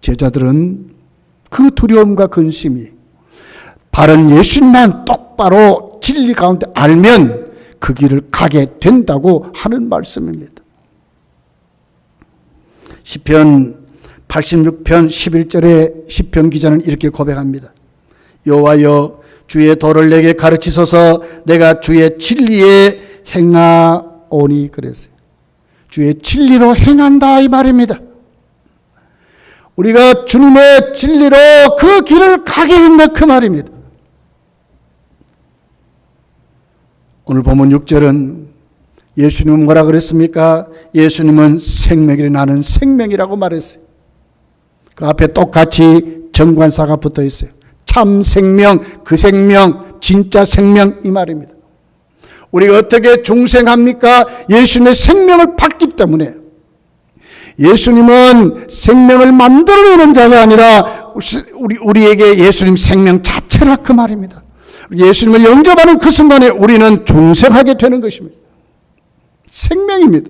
제자들은 그 두려움과 근심이 바른 예수님만 똑바로 진리 가운데 알면 그 길을 가게 된다고 하는 말씀입니다. 시편 86편 11절에 시편 기자는 이렇게 고백합니다. 여호와여 주의 도를 내게 가르치소서. 내가 주의 진리에 행하오니. 그랬어요. 주의 진리로 행한다 이 말입니다. 우리가 주님의 진리로 그 길을 가게 된다 그 말입니다. 오늘 본문 6절은 예수님은 뭐라 그랬습니까? 예수님은 생명이라 나는 생명이라고 말했어요. 그 앞에 똑같이 정관사가 붙어 있어요. 참 생명, 그 생명, 진짜 생명 이 말입니다. 우리가 어떻게 중생합니까? 예수님의 생명을 받기 때문에. 예수님은 생명을 만들어내는 자가 아니라 우리에게 예수님 생명 자체라 그 말입니다. 예수님을 영접하는 그 순간에 우리는 중생하게 되는 것입니다. 생명입니다.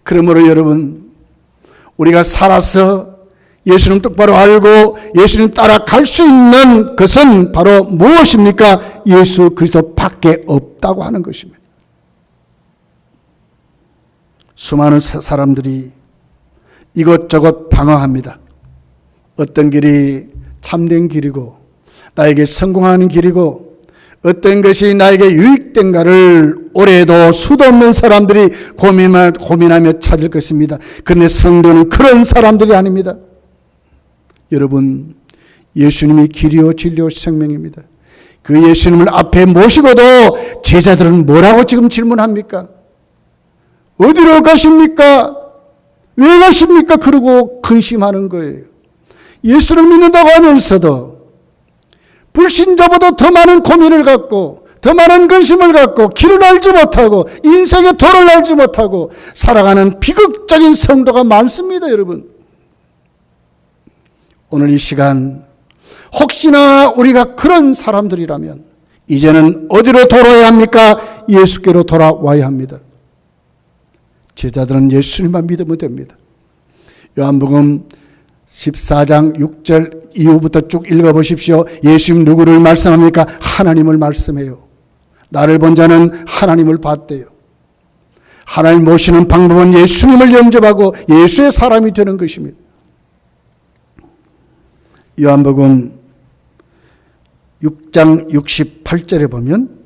그러므로 여러분, 우리가 살아서 예수님 똑바로 알고 예수님 따라갈 수 있는 것은 바로 무엇입니까? 예수 그리스도 밖에 없다고 하는 것입니다. 수많은 사람들이 이것저것 방황합니다. 어떤 길이 참된 길이고 나에게 성공하는 길이고 어떤 것이 나에게 유익된가를 올해도 수도 없는 사람들이 고민하며 찾을 것입니다. 그런데 성도는 그런 사람들이 아닙니다. 여러분, 예수님이 길이요 진리요 생명입니다. 그 예수님을 앞에 모시고도 제자들은 뭐라고 지금 질문합니까? 어디로 가십니까? 왜 가십니까? 그러고 근심하는 거예요. 예수를 믿는다고 하면서도 불신자보다 더 많은 고민을 갖고 더 많은 근심을 갖고 길을 알지 못하고 인생의 도를 알지 못하고 살아가는 비극적인 성도가 많습니다. 여러분, 오늘 이 시간 혹시나 우리가 그런 사람들이라면 이제는 어디로 돌아야 합니까? 예수께로 돌아와야 합니다. 제자들은 예수님만 믿으면 됩니다. 요한복음 14장 6절 이후부터 쭉 읽어보십시오. 예수님 누구를 말씀합니까? 하나님을 말씀해요. 나를 본 자는 하나님을 봤대요. 하나님 모시는 방법은 예수님을 영접하고 예수의 사람이 되는 것입니다. 요한복음 6장 68절에 보면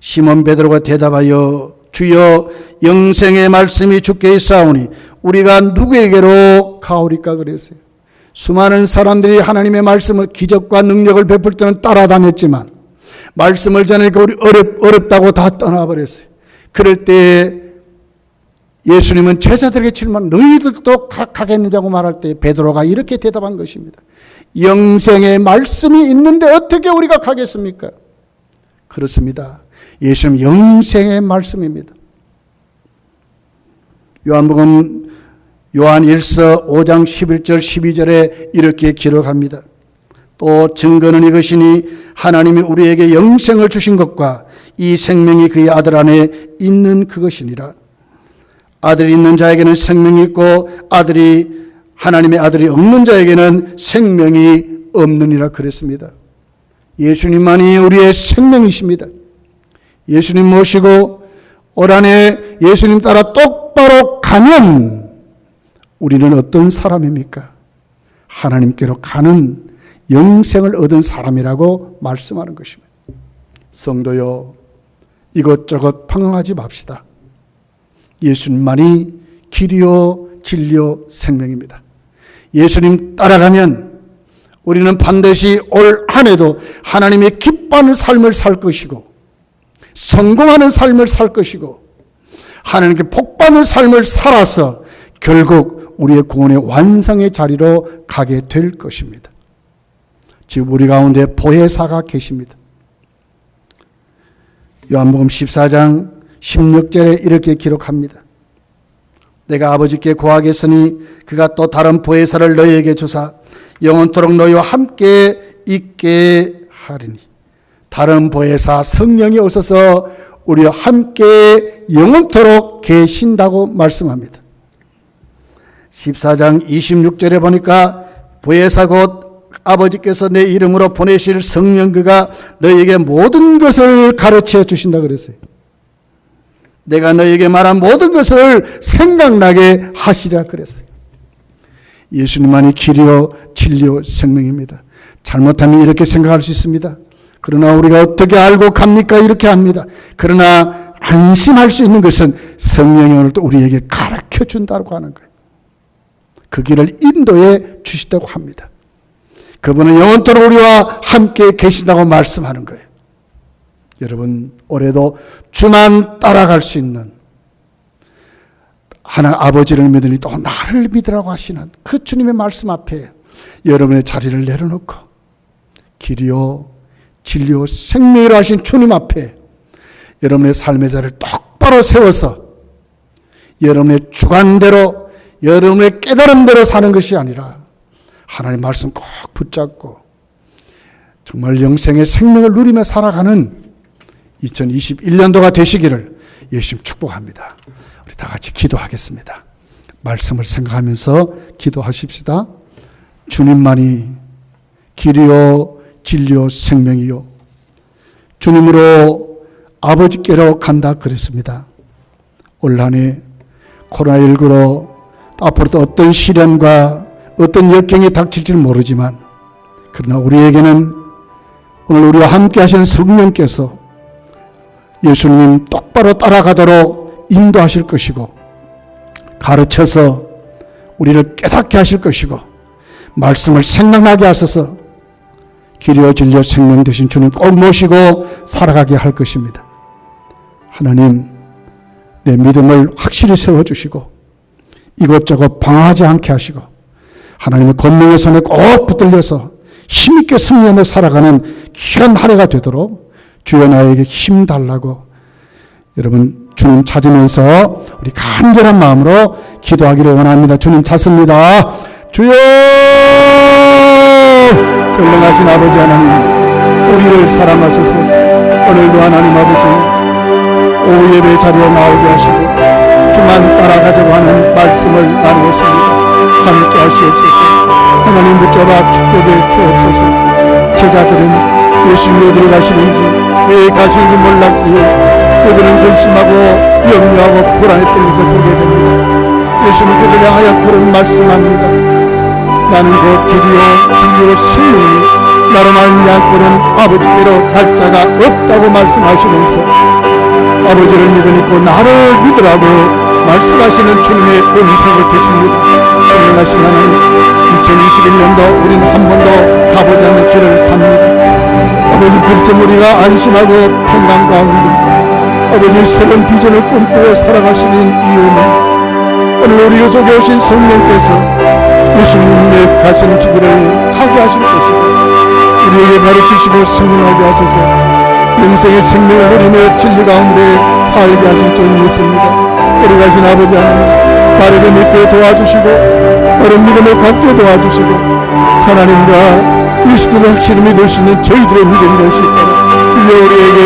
시몬 베드로가 대답하여 주여 영생의 말씀이 주께 있사오니 우리가 누구에게로 가오리까 그랬어요. 수많은 사람들이 하나님의 말씀을 기적과 능력을 베풀 때는 따라다녔지만 말씀을 전하니까 우리 어렵다고 다 떠나버렸어요. 그럴 때 예수님은 제자들에게 질문, 너희들도 가겠느냐고 말할 때 베드로가 이렇게 대답한 것입니다. 영생의 말씀이 있는데 어떻게 우리가 가겠습니까? 그렇습니다. 예수님 영생의 말씀입니다. 요한복음 요한 1서 5장 11절 12절에 이렇게 기록합니다. 또 증거는 이것이니 하나님이 우리에게 영생을 주신 것과 이 생명이 그의 아들 안에 있는 그것이니라. 아들이 있는 자에게는 생명이 있고 하나님의 아들이 없는 자에게는 생명이 없느니라 그랬습니다. 예수님만이 우리의 생명이십니다. 예수님 모시고 올 한해 예수님 따라 똑바로 가면 우리는 어떤 사람입니까? 하나님께로 가는 영생을 얻은 사람이라고 말씀하는 것입니다. 성도요, 이것저것 방황하지 맙시다. 예수님만이 길이요 진리요 생명입니다. 예수님 따라가면 우리는 반드시 올 한 해도 하나님의 기뻐하는 삶을 살 것이고 성공하는 삶을 살 것이고 하나님께 복받는 삶을 살아서 결국 우리의 구원의 완성의 자리로 가게 될 것입니다. 지금 우리 가운데 보혜사가 계십니다. 요한복음 14장 16절에 이렇게 기록합니다. 내가 아버지께 구하겠으니 그가 또 다른 보혜사를 너희에게 주사 영원토록 너희와 함께 있게 하리니. 다른 보혜사 성령이 오셔서 우리와 함께 영원토록 계신다고 말씀합니다. 14장 26절에 보니까 보혜사 곧 아버지께서 내 이름으로 보내실 성령 그가 너희에게 모든 것을 가르쳐 주신다 그랬어요. 내가 너희에게 말한 모든 것을 생각나게 하시라 그랬어요. 예수님만이 길이요 진리요 생명입니다. 잘못하면 이렇게 생각할 수 있습니다. 그러나 우리가 어떻게 알고 갑니까? 이렇게 합니다. 그러나 안심할 수 있는 것은 성령이 오늘 또 우리에게 가르쳐 준다고 하는 거예요. 그 길을 인도해 주시다고 합니다. 그분은 영원토록 우리와 함께 계신다고 말씀하는 거예요. 여러분, 올해도 주만 따라갈 수 있는 하나님 아버지를 믿으니 또 나를 믿으라고 하시는 그 주님의 말씀 앞에 여러분의 자리를 내려놓고 길이요 진리요 생명이라 하신 주님 앞에 여러분의 삶의 자리를 똑바로 세워서 여러분의 주관대로 여러분의 깨달음대로 사는 것이 아니라 하나님의 말씀 꼭 붙잡고 정말 영생의 생명을 누리며 살아가는 2021년도가 되시기를 예수님 축복합니다. 우리 다 같이 기도하겠습니다. 말씀을 생각하면서 기도하십시다. 주님만이 길이요 진리요 생명이요 주님으로 아버지께로 간다 그랬습니다. 올 한 해 코로나19로 앞으로도 어떤 시련과 어떤 역경이 닥칠지는 모르지만 그러나 우리에게는 오늘 우리와 함께 하시는 성령께서 예수님 똑바로 따라가도록 인도하실 것이고 가르쳐서 우리를 깨닫게 하실 것이고 말씀을 생각나게 하셔서 길이요 진리요 생명 되신 주님 꼭 모시고 살아가게 할 것입니다. 하나님 내 믿음을 확실히 세워주시고 이것저것 방황하지 않게 하시고 하나님의 권능의 손에 꼭 붙들려서 힘있게 승리하며 살아가는 귀한 한 해가 되도록 주여 나에게 힘 달라고 여러분 주님 찾으면서 우리 간절한 마음으로 기도하기를 원합니다. 주님 찾습니다. 주여 전능하신 아버지 하나님 우리를 사랑하셔서 오늘도 하나님 아버지 오후 예배 자리에 나오게 하시고 주만 따라가자고 하는 말씀을 나누었습니다. 함께 하시옵소서. 하나님 붙잡아 축복해 주옵소서. 제자들은 예수님 어디로 가시는지 왜 가시는지 몰랐기에 그들은 근심하고 염려하고 불안했던 것을 보게 됩니다. 예수님 그들을 향하여 그런 말씀합니다. 나는 그 길이요 진리요 생명이니 나로 말미암고는 아버지께로 갈 자가 없다고 말씀하시면서 아버지를 믿으니까 나를 믿으라고 말씀하시는 주님의 음성을 듣습니다. 전능하신 하나님 2021년도 우리는 한 번도 가보지 않는 길을 갑니다. 아버지 그래서 우리가 안심하고 평강 가운데 아버지 새로운 비전을 꿈꾸고 살아가시는 이유는 오늘 우리 속에 오신 성령께서 예수님의 가시는 길을 가게 하실 것이고 우리에게 가르치시고 승리하게 하소서. 영생의 생명을 누리며 진리 가운데 살게 하실 줄 믿습니다. 우리 가신 아버지 하나님 바르게 믿게 도와주시고 바른 믿음을 갖게 도와주시고 하나님과 예수님을 확실히 믿을 수 있는 저희들의 믿음이 될 수 있도록 주여 우리에게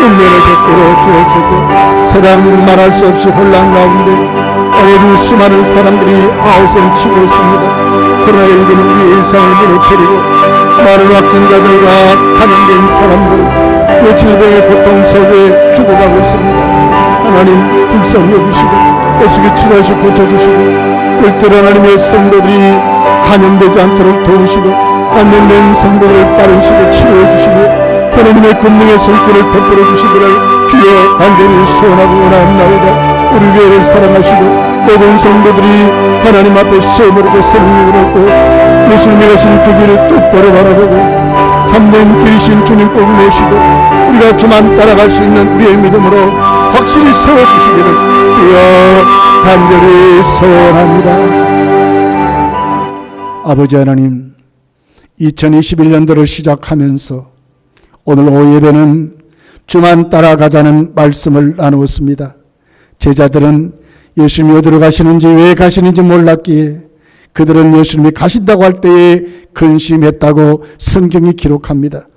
은혜를 베풀어 주옵소서. 세상은 말할 수 없이 혼란 가운데 아버지 수많은 사람들이 아우성 치고 있습니다. 코로나19는 우리의 일상을 무너뜨리고 많은 확진자들과 감염된 사람들 그 질병의 고통 속에 죽어가고 있습니다. 하나님 불쌍히 여기시고 애쓰게 치료하시고 고쳐주시고 절대로 하나님의 성도들이 감염되지 않도록 도우시고 감염된 성도를 빠르시고 치료해 주시고 하나님의 권능의 손길을 베풀어 주시기를 주여 간절히 소원하고 원하옵나이다. 우리 교회를 사랑하시고 모든 성도들이 하나님 앞에 세무르고 생명을 얻고 예수님이 가신 그 길을 똑바로 바라보고 참된 길이신 주님 꼭 모시고 우리가 주만 따라갈 수 있는 우리의 믿음으로 확실히 세워주시기를 주여 간절히 소원합니다. 아버지 하나님, 2021년도를 시작하면서 오늘 오후 예배는 주만 따라가자는 말씀을 나누었습니다. 제자들은 예수님이 어디로 가시는지 왜 가시는지 몰랐기에 그들은 예수님이 가신다고 할 때에 근심했다고 성경이 기록합니다.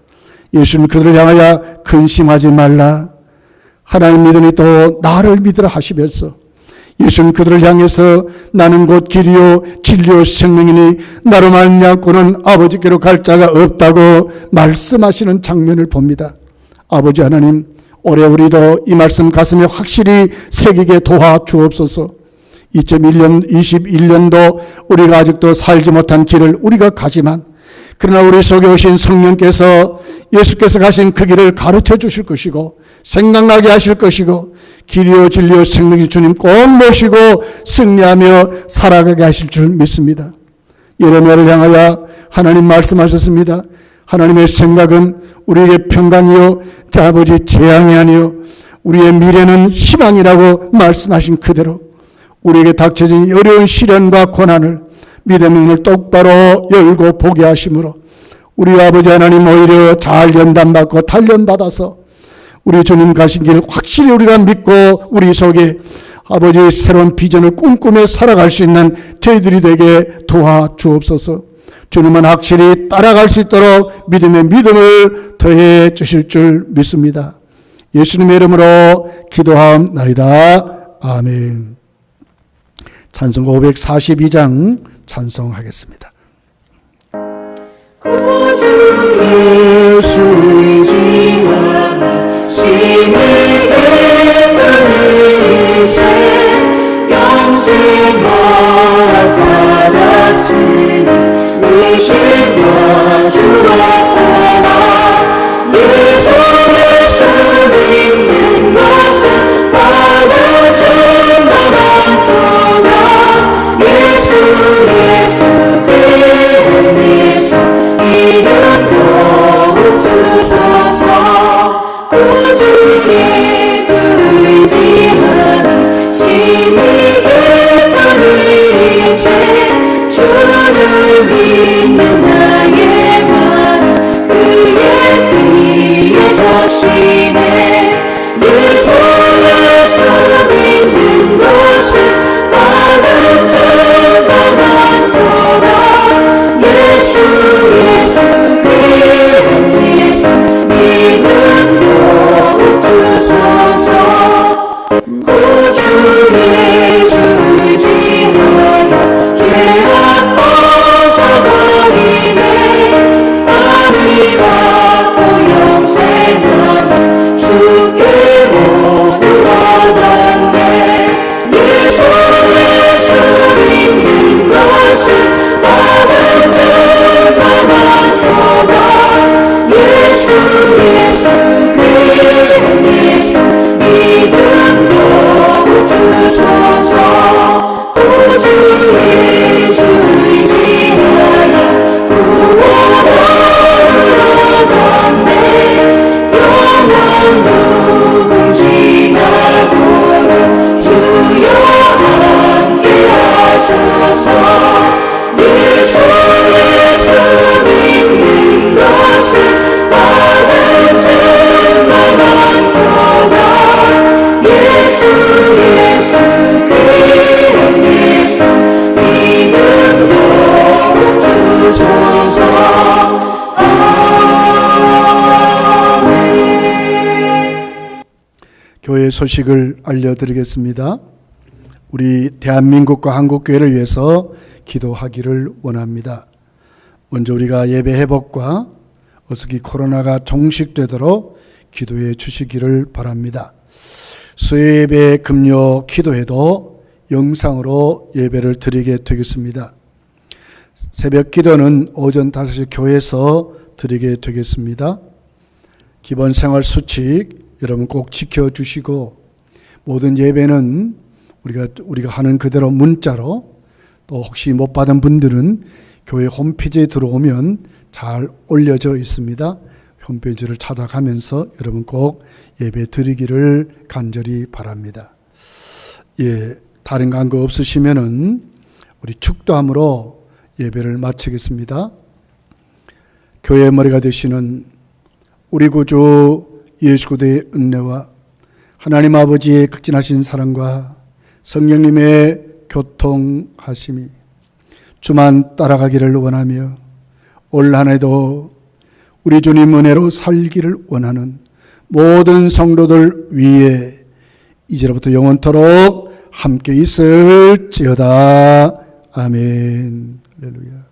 예수님 그들을 향하여 근심하지 말라, 하나님 믿으니 또 나를 믿으라 하시면서 예수님 그들을 향해서 나는 곧 길이요 진리요 생명이니 나로 말미암고는 아버지께로 갈 자가 없다고 말씀하시는 장면을 봅니다. 아버지 하나님, 올해 우리도 이 말씀 가슴에 확실히 새기게 도와주옵소서. 2021년도 우리가 아직도 살지 못한 길을 우리가 가지만 그러나 우리 속에 오신 성령께서 예수께서 가신 그 길을 가르쳐 주실 것이고 생각나게 하실 것이고 길이요 진리요 생명이 주님 꼭 모시고 승리하며 살아가게 하실 줄 믿습니다. 예레미야를 향하여 하나님 말씀하셨습니다. 하나님의 생각은 우리에게 평강이요 아버지 재앙이 아니요 우리의 미래는 희망이라고 말씀하신 그대로 우리에게 닥쳐진 어려운 시련과 고난을 믿음의 눈을 똑바로 열고 보게 하심으로 우리 아버지 하나님 오히려 잘 연단받고 단련받아서 우리 주님 가신 길 확실히 우리가 믿고 우리 속에 아버지의 새로운 비전을 꿈꾸며 살아갈 수 있는 저희들이 되게 도와주옵소서. 주님은 확실히 따라갈 수 있도록 믿음의 믿음을 더해 주실 줄 믿습니다. 예수님의 이름으로 기도하옵나이다. 아멘. 찬송가 542장 찬송하겠습니다. 구주 예수의 지나는 심히 기쁜 인생 영생 허락받았으니 의심과 주었구나. 예수 믿는 것은 받은 증거가 많구나. 예수 이름 더욱 주소서. 구주 예수 의지하는 심히 기쁜 인생 주를 믿는 나의 마음 그의 피에 적시네. 예수 믿는 것은 받은 증거 많도다. 예수 믿음 더욱 주소서. 구주 예수 의지하여 죄악 벗어버리네. 나를 받고 영생하는 주께 모두 얻었네. 예수 믿는 것은 받은 증거 많도다. 예수 믿음 더욱 주소서. 구주 예수 의지하여 구원을 얻었네. 영원 무궁지나도록 주여 함께 하소서. 예수 믿는 것은 받은 증거 많도다. 예수 믿음 더욱 주소서. 아멘. 교회 소식을 알려드리겠습니다. 우리 대한민국과 한국교회를 위해서 기도하기를 원합니다. 먼저 우리가 예배 회복과 어서기 코로나가 종식되도록 기도해 주시기를 바랍니다. 수요 예배 금요 기도회도 영상으로 예배를 드리게 되겠습니다. 새벽 기도는 오전 5시 교회에서 드리게 되겠습니다. 기본 생활 수칙 여러분 꼭 지켜주시고 모든 예배는 우리가 하는 그대로 문자로 또 혹시 못 받은 분들은 교회 홈페이지에 들어오면 잘 올려져 있습니다. 홈페이지를 찾아가면서 여러분 꼭 예배 드리기를 간절히 바랍니다. 예, 다른 거 없으시면은 우리 축도함으로 예배를 마치겠습니다. 교회의 머리가 되시는 우리 구주 예수 그리스도의 은혜와 하나님 아버지의 극진하신 사랑과 성령님의 교통하심이 주만 따라가기를 원하며 올 한 해도 우리 주님 은혜로 살기를 원하는 모든 성도들 위에 이제로부터 영원토록 함께 있을지어다. 아멘. 할렐루야.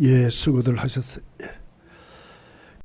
예, 수고들 하셨어요. 예.